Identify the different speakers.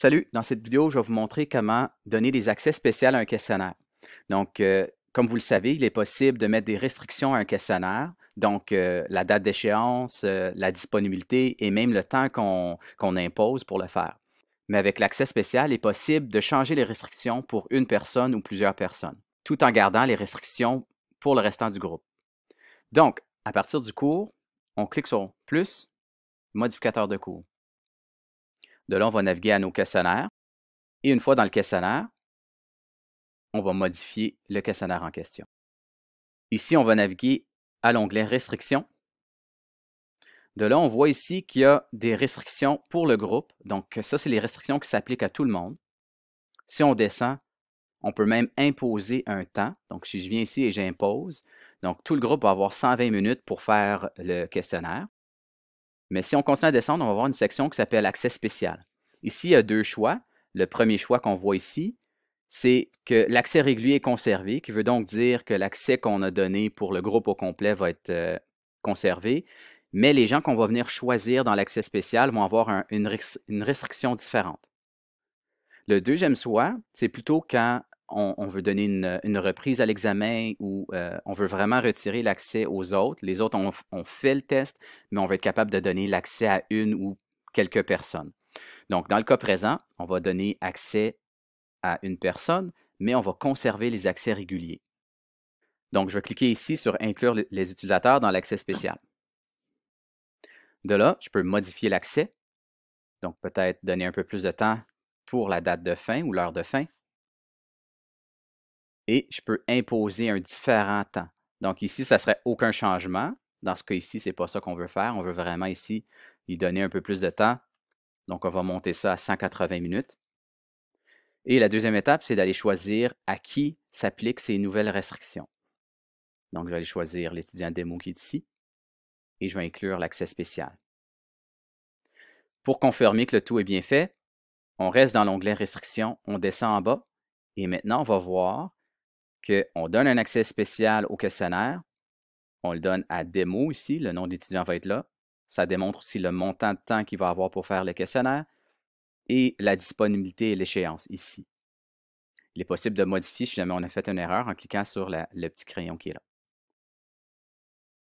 Speaker 1: Salut, dans cette vidéo, je vais vous montrer comment donner des accès spéciaux à un questionnaire. Donc, comme vous le savez, il est possible de mettre des restrictions à un questionnaire, donc la date d'échéance, la disponibilité et même le temps qu'on impose pour le faire. Mais avec l'accès spécial, il est possible de changer les restrictions pour une personne ou plusieurs personnes, tout en gardant les restrictions pour le restant du groupe. Donc, à partir du cours, on clique sur Plus, modificateur de cours. De là, on va naviguer à nos questionnaires. Et une fois dans le questionnaire, on va modifier le questionnaire en question. Ici, on va naviguer à l'onglet Restrictions. De là, on voit ici qu'il y a des restrictions pour le groupe. Donc, ça, c'est les restrictions qui s'appliquent à tout le monde. Si on descend, on peut même imposer un temps. Donc, si je viens ici et j'impose, donc tout le groupe va avoir 120 minutes pour faire le questionnaire. Mais si on continue à descendre, on va avoir une section qui s'appelle Accès spécial. Ici, il y a deux choix. Le premier choix qu'on voit ici, c'est que l'accès régulier est conservé, qui veut donc dire que l'accès qu'on a donné pour le groupe au complet va être conservé, mais les gens qu'on va venir choisir dans l'accès spécial vont avoir une restriction différente. Le deuxième choix, c'est plutôt quand on veut donner une reprise à l'examen ou on veut vraiment retirer l'accès aux autres. Les autres ont fait le test, mais on va être capable de donner l'accès à une ou quelques personnes. Donc, dans le cas présent, on va donner accès à une personne, mais on va conserver les accès réguliers. Donc, je vais cliquer ici sur Inclure les utilisateurs dans l'accès spécial. De là, je peux modifier l'accès, donc peut-être donner un peu plus de temps pour la date de fin ou l'heure de fin. Et je peux imposer un différent temps. Donc ici, ça ne serait aucun changement. Dans ce cas ici, ce n'est pas ça qu'on veut faire. On veut vraiment ici lui donner un peu plus de temps. Donc, on va monter ça à 180 minutes. Et la deuxième étape, c'est d'aller choisir à qui s'appliquent ces nouvelles restrictions. Donc, je vais aller choisir l'étudiant démo qui est ici et je vais inclure l'accès spécial. Pour confirmer que le tout est bien fait, on reste dans l'onglet Restrictions, on descend en bas et maintenant, on va voir qu'on donne un accès spécial au questionnaire. On le donne à démo ici, le nom d'étudiant va être là. Ça démontre aussi le montant de temps qu'il va avoir pour faire le questionnaire et la disponibilité et l'échéance ici. Il est possible de modifier si jamais on a fait une erreur en cliquant sur le petit crayon qui est là.